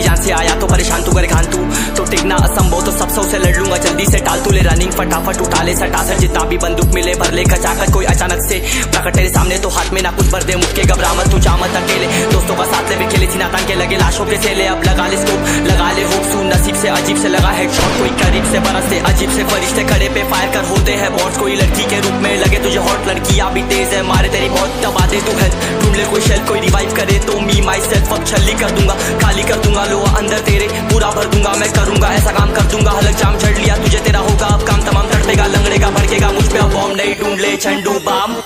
जान से आया तो परेशान तू करे खान तू तो टिकना असंभव तो सब सौ से लड़ लूंगा जल्दी से टाल तू ले रनिंग फटाफट उठा ले सटासट जितना भी बंदूक मिले भर ले खचाखट कोई अचानक से प्रकट तेरे सामने तो हाथ में ना कुछ भर दे मुक्के घबरा मत तू जा मत अकेले दोस्तों का साथ ले भी खेले सीना तान के लगे लाशों के सेले अब लगा ले स्कोप लगा ले होप सू नसीब से अजीब से लगा हेडशॉट कोई करीब से बरसते अजीब से फरिश्ते खड़े पे फायर कर होते हैं बॉट्स कोई लड़की के रूप में लगे तुझे हॉट लड़कियां भी तेज है मारे तेरी बहुत दबा दे तू हेल्थ ढूंढ ले कोई शेल कोई रिवाइव करे तो मी माई सेल्फ अब छल्ली कर दूंगा खाली कर दूंगा लो अंदर तेरे पूरा भर दूंगा मैं करूंगा ऐसा काम कर दूंगा हलक जाम चढ़ लिया तुझे तेरा होगा अब काम तमाम तड़पेगा लंगड़ेगा भड़केगा मुझ पे अब बॉम्ब नहीं ढूंढ ले झंडू balm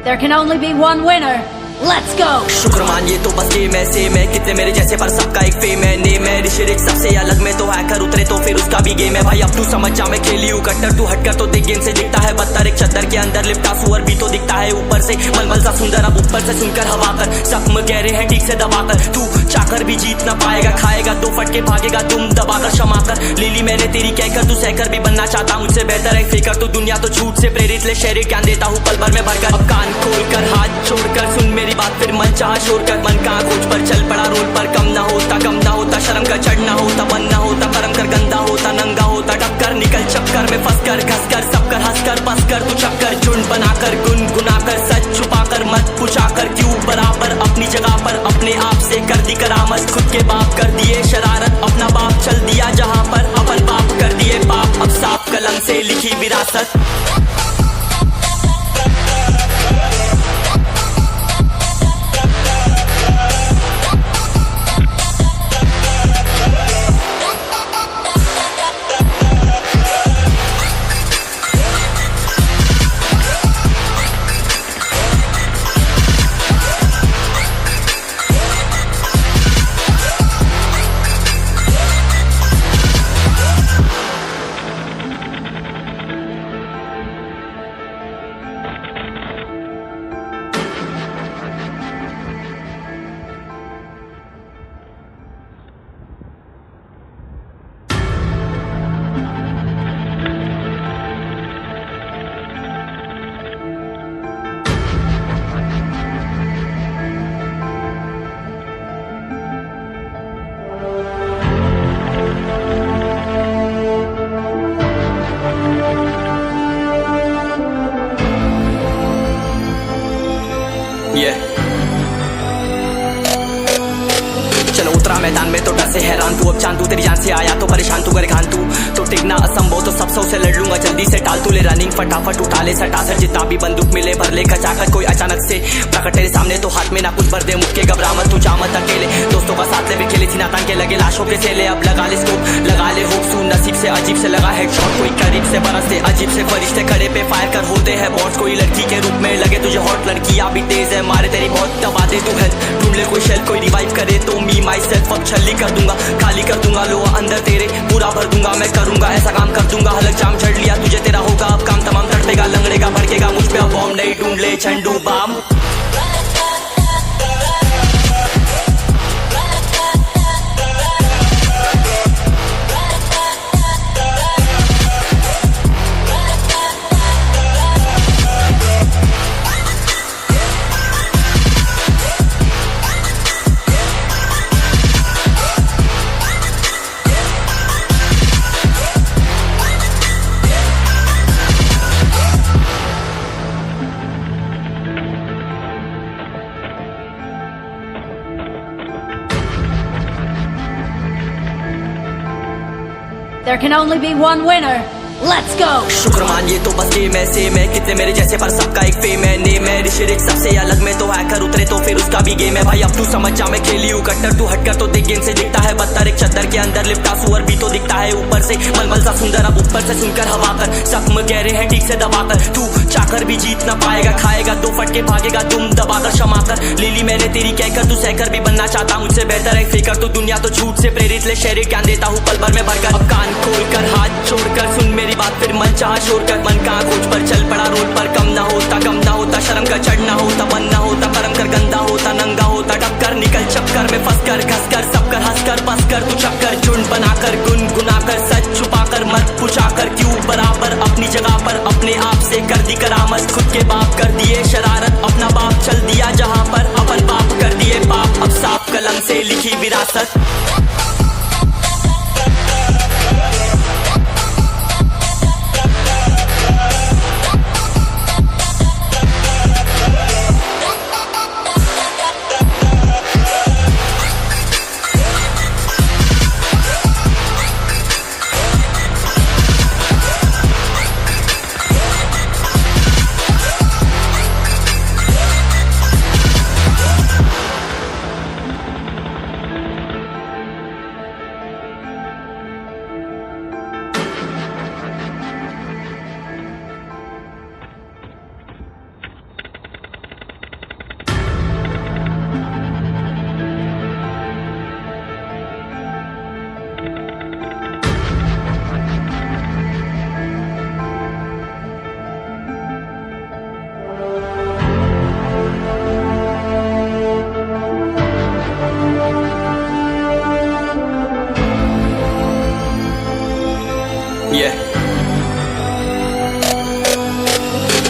There can only be one winner. Let's go! शुक्र मानिए तो बस गेम है सेम है कितने मेरे जैसे पर सबका एक फेम है नेम है ऋषिरिक सबसे अलग में तो हैकर उतरे तो फिर उसका भी गेम है भाई अब तू समझ जा मैं खेली हूँ कट्टर तू हटकर तो देख गेम से दिखता है बदतर एक चद्दर के अंदर लिपटा सुअर भी तो दिखता है ऊपर से मलमल सा सुंदर अब ऊपर से सुनकर हवा कर जख्म गहरे हैं ठीक से दबाकर तू चाकर भी जीत ना पाएगा खाएगा दो फटके भागेगा तुम दबाकर क्षमा कर लीली मैंने तेरी कहकर तू सहकर भी बनना चाहता मुझसे बेहतर है फेकर तो दुनिया तो झूठ से प्रेरित ले शहरी ज्ञान देता हूँ पल भर में भरकर अब कान खोलकर हाथ छोड़कर सुन मेरी बात फिर मन चाह शोर कर मन कहाँ खोज पर चल पड़ा रोड पर कम ना होता शर्म का चढ़ना होता बन ना होता कर्म कर गंदा होता नंगा होता टक्कर निकल चक्कर में फंस कर घस कर सब कर हंस कर बस कर तू चक्कर झुंड बनाकर गुनगुनाकर सच छुपाकर मत पूछाकर क्यों बराबर अपनी जगह पर अपने आप से कर दी करामत खुद के बाप कर दिए शरारत अपना बाप चल दिया जहाँ पर अपन बाप कर दिए बाप अब साफ कलम से लिखी विरासत चलो उतरा मैदान में तो डर से हैरान तू अब चांद तू तेरी जान से आया तो परेशान तू करे खान तू तो टिकना असंभव तो सब सौ से लड़ लूंगा जल्दी से टाल तू ले रनिंग फटाफट उठा ले सटासट जितना भी बंदूक मिले भर ले खचाखट कोई अचानक से प्रकट तेरे सामने तो हाथ में ना कुछ भर दे मुक्के घबरा मत तू जा मत अकेले दोस्तों का साथ ले भी खेले सीना तान के लगे लाशों के सेले अब लगा ले स्कोप लगा ले होप सू नसीब से अजीब से लगा हेडशॉट कोई करीब से बरसते अजीब से फरिश्ते खड़े पे फायर कर होते हैं बॉट्स कोई लड़की के रूप में लगे तुझे हॉट लड़कियां भी तेज है मारे तेरी बहुत दबा दे तू हेल्थ ढूंढ ले कोई शेल कोई रिवाइव करे तो मी माई सेल्फ अब छल्ली कर दूंगा खाली कर दूंगा लो अंदर तेरे पूरा भर दूंगा मैं करूंगा ऐसा काम कर दूंगा हलक जाम चढ़ लिया तुझे तेरा होगा अब काम तमाम तड़पेगा लंगड़ेगा भड़केगा मुझ पे अब बॉम्ब नहीं ढूंढ ले झंडू balm There can only be one winner. Let's go. शुक्र मान ये तो बस गेम है, सेम है कितने मेरे जैसे पर सबका एक फेम है, नेम है ऋषिरिक सबसे अलग में तो हैकर उतरे तो फिर उसका भी गेम है भाई अब तू समझ जा मैं खेली हूँ कट्टर तू हटकर तो देख गेम से दिखता है बदतर एक चद्दर के अंदर लिपटा सुअर भी तो दिखता है ऊपर से मलमल सा सुंदर अब ऊपर से सुनकर हवा कर जख्म गहरे हैं ठीक से दबाकर तू चाकर भी जीत ना पाएगा खाएगा दो फटके भागेगा तुम दबाकर क्षमा कर ले ली मैंने तेरी कहकर तू सहकर भी बनना चाहता मुझसे बेहतर है फेकर तू दुनिया तो झूठ से प्रेरित ले शहरी ज्ञान देता हूँ पल भर में भरकर अब कान खोलकर हाथ छोड़कर सुन मेरी बात फिर मन चाह शोर कर मन कहाँ खोज पर चल पड़ा रोड पर कम ना होता शर्म का चढ़ना होता बन ना होता परम कर गंदा होता नंगा होता टक्कर निकल चक्कर में फंस कर घस कर सब कर हंस कर बस कर तू चक्कर झुंड बनाकर गुनगुनाकर सच छुपाकर मत पुछाकर क्यों बराबर अपनी जगह पर अपने आप से कर दी करामत खुद के बाप कर दिए शरारत अपना बाप चल दिया जहाँ पर अपन बाप कर दिए बाप अब साफ कलम से लिखी विरासत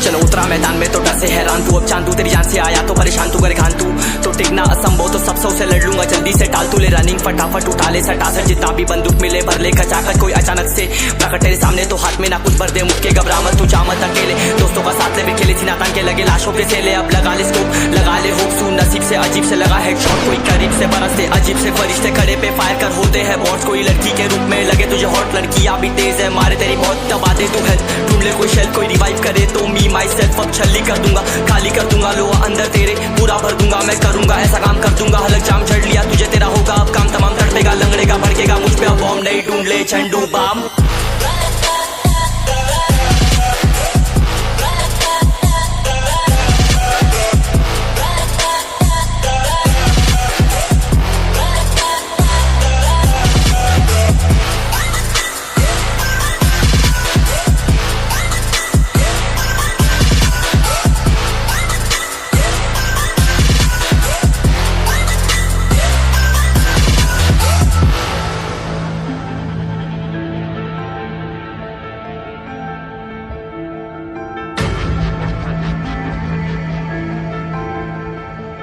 चलो उतरा मैदान में तो डर से हैरान तू अब चांदू तेरी जान से आया तो परेशान तू करे खान तू तो टिकना असंभव तो सब से लड़ लूंगा जल्दी से टाल तू ले रनिंग फटाफट उठा ले सटा सर जितना भी बंदूक मिले भर ले खचाकर कोई अचानक से प्रकट तेरे सामने तो हाथ में ना कुछ भर दे मुक्के घबरा मत तू जा मत अकेले दोस्तों का साथ ले भी खेले थी नातान के लगे लाशों के सेले अब लगा ले स्कोप लगा ले होप सू नसीब से अजीब से लगा हेडशॉट कोई करीब से बरसते अजीब से फरिश्ते खड़े पे फायर कर होते हैं बॉट्स कोई लड़की के रूप में लगे तुझे हॉट लड़कियां भी तेज है मारे तेरी बहुत दबा दे तू हेल्थ ढूंढ ले कोई शेल कोई रिवाइव करे तो मी माई सेल्फ अब छल्ली कर दूंगा खाली कर दूंगा लो अंदर तेरे पूरा भर दूंगा मैं करूंगा ऐसा काम कर दूंगा हलक जाम चढ़ लिया तुझे तेरा होगा अब काम तमाम तड़पेगा लंगड़ेगा भड़केगा मुझ पे अब बॉम्ब नहीं ढूंढ ले झंडू balm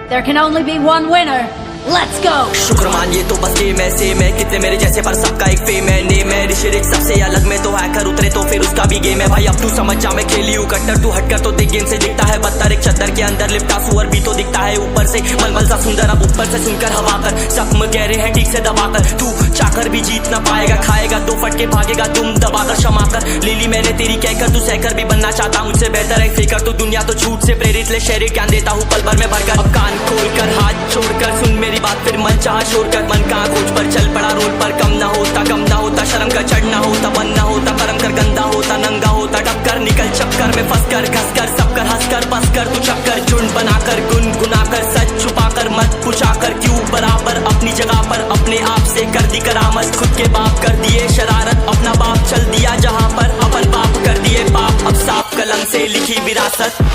There can only be one winner. Let's go. शुक्र मान ये तो बस गेम है सेम है कितने मेरे जैसे पर सबका एक फेम है नेम है ऋषिरिक सबसे अलग में तो हैकर उतरे तो फिर उसका भी गेम है भाई अब तू समझ जा मैं खेली हूँ कट्टर तू हटकर तो देख गेम से दिखता है बदतर एक चद्दर के अंदर लिपटा सुअर भी तो दिखता है ऊपर से मलमल सा सुंदर अब ऊपर से सुनकर हवा कर जख्म गहरे हैं ठीक से दबाकर तू चाकर भी जीत ना पाएगा खाएगा दो फटके भागेगा तुम दबाकर क्षमा कर ले ली मैंने तेरी कहकर तू सहकर भी बनना चाहता मुझसे बेहतर है फेकर तू दुनिया तो झूठ से प्रेरित ले शहरी ज्ञान देता हूँ पल भर में भरकर अब कान खोलकर हाथ छोड़कर सुन मेरी बात फिर मन चाह शोर कर मन कहाँ खोज पर चल पड़ा रोड पर कम ना होता शर्म का चढ़ना होता बन ना होता परम कर गंदा होता नंगा होता टक्कर निकल चक्कर में फंस कर घस कर सब कर हंस कर बस कर तू चक्कर झुंड बनाकर गुनगुनाकर सच छुपाकर मत पुछाकर क्यों बराबर अपनी जगह पर अपने आप से कर दी करामत खुद के बाप कर दिए शरारत अपना बाप चल दिया जहाँ पर अपन बाप कर दिए बाप अब साफ कलम से लिखी विरासत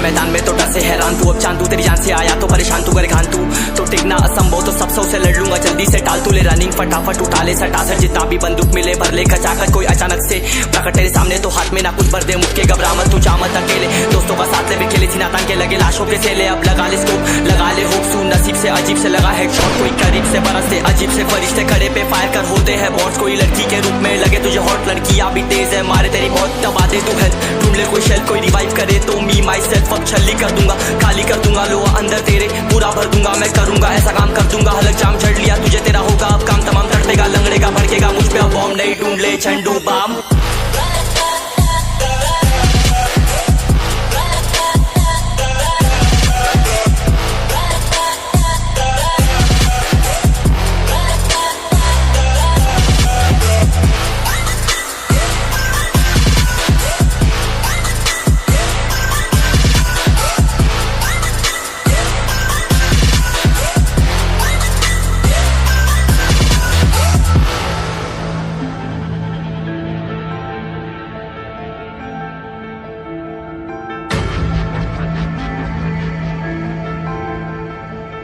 मैदान में तो डर से हैरान तू, अब चांद तू तेरी जान से आया तो परेशान तू करे घान तू, तो टिकना असंभव तो सब से लड़ लूंगा जल्दी से टाल तू ले रनिंग फटाफट उठा ले सटासट जितना भी बंदूक मिले भर ले खचाखट कोई अचानक से प्रकट तेरे सामने तो हाथ में ना कुछ भर दे मुक्के घबरा मत तू जा मत अकेले दोस्तों का साथ ले भी खेले थी नातान के लगे लाशों के सेले अब लगा ले स्कोप लगा ले होप सू नसीब से अजीब से लगा हेडशॉट कोई करीब से बरसते अजीब से फरिश्ते खड़े पे फायर कर होते हैं बॉट्स कोई लड़की के रूप में लगे तुझे हॉट लड़कियां भी तेज है मारे तेरी बहुत दबा दे तू हेल्थ ढूंढ ले कोई शेल कोई रिवाइव करे तो मी माई सेल्फ अब छल्ली कर दूंगा खाली कर दूंगा लो अंदर तेरे पूरा भर दूंगा मैं करूंगा ऐसा काम कर दूंगा हलक जाम चढ़ लिया तुझे तेरा होगा अब काम तमाम तड़पेगा लंगड़ेगा भड़केगा मुझ पे अब बॉम्ब नहीं ढूंढ ले झंडू balm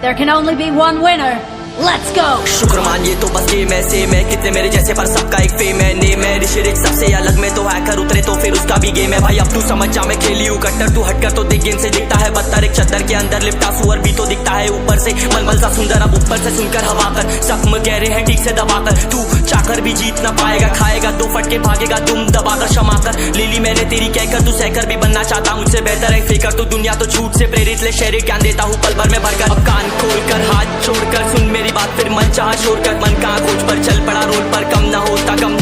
There can only be one winner. Let's go! शुक्र मानिए तो बस गेम ऐसे मैं कितने मेरे जैसे पर सबका एक फेम है नेम है ऋषि सबसे अलग में तो हैकर उतरे तो फिर उसका भी गेम है भाई अब तू समझ जा मैं खेली हूँ कट्टर तू हटकर तो देख गेम से दिखता है बदतर एक चद्दर के अंदर लिपटा सुअर भी तो दिखता है ऊपर से मलमल सा सुंदर अब ऊपर से सुनकर हवा कर जख्म गहरे हैं ठीक से दबाकर तू चाकर भी जीत ना पाएगा खाएगा दो फटके भागेगा तुम दबाकर क्षमा कर ले ली मैंने तेरी कहकर तू सहकर भी बनना चाहता मुझसे बेहतर है फेकर तू दुनिया तो झूठ से प्रेरित ले शहरी ज्ञान देता हूँ पल भर में भरकर अब कान खोल कर हाथ छोड़कर सुन मेरी बात फिर मन चाह शोर कर मन का खोज पर चल पड़ा रोड पर कम ना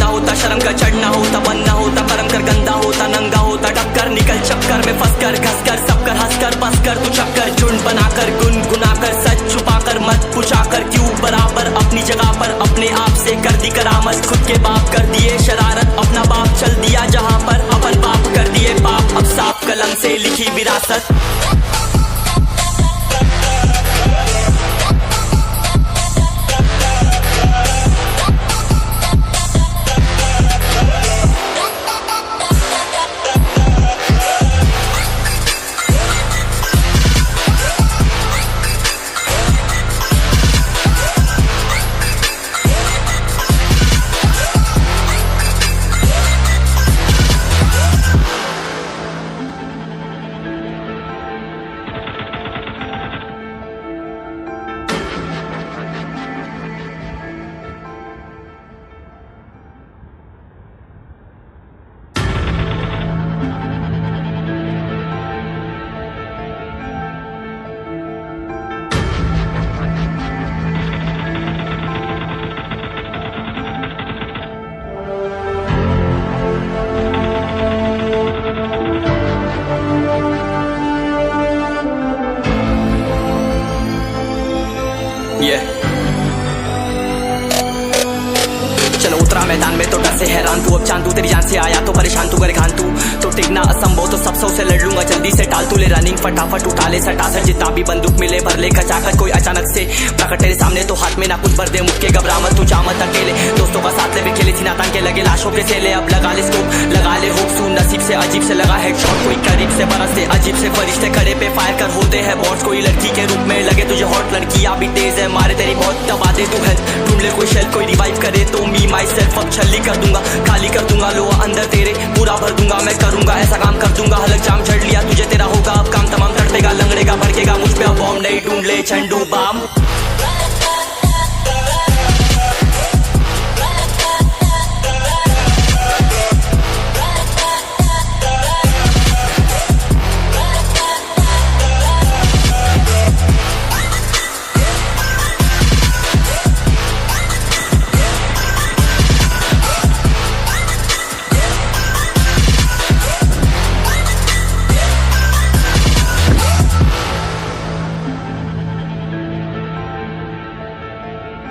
होता शर्म का चढ़ना होता बनना होता कर्म कर गंदा होता नंगा होता टक्कर निकल चक्कर में फंस कर घस कर सब कर हंस कर बस कर तू चक्कर झुंड बनाकर गुनगुनाकर सच छुपाकर मत पूछाकर क्यों बराबर अपनी जगह पर अपने आप से कर दी करामत खुद के बाप कर दिए शरारत अपना बाप चल दिया जहाँ पर अपन बाप कर दिए बाप अब साफ कलम से लिखी विरासत चलो उतरा मैदान में तो डर से हैरान तू अब चांद तू तेरी जान से आया तो परेशान तू करे घान तू तो टिकना असंभव तो सब से लड़ लूंगा जल्दी से टाल तू ले रनिंग फटाफट उठा ले सटासट जितना भी बंदूक मिले भर ले खचाखट कोई अचानक से प्रकट तेरे सामने तो हाथ में ना कुछ भर दे मुक्के घबरा मत तू जा मत अकेले दोस्तों का साथ ले भी खेले थी नातान के लगे लाशों के सेले अब लगा ले स्कोप लगा ले होप सू नसीब से अजीब से लगा हेडशॉट कोई करीब से बरसते अजीब से फरिश्ते खड़े पे फायर कर होते हैं बॉट्स कोई लड़की के रूप में लगे तुझे हॉट लड़कियां भी तेज है मारे तेरी बहुत दबा दे तू हेल्थ ढूंढ ले कोई शेल कोई रिवाइव करे तो मी माई सेल्फ अब छल्ली कर दूंगा खाली कर दूंगा लो अंदर तेरे पूरा भर दूंगा मैं करूंगा ऐसा काम कर दूंगा हलक जाम चढ़ लिया तुझे तेरा होगा अब काम तमाम तड़पेगा लंगड़ेगा भड़केगा मुझ पे अब बॉम्ब नहीं ढूंढ ले झंडू बाम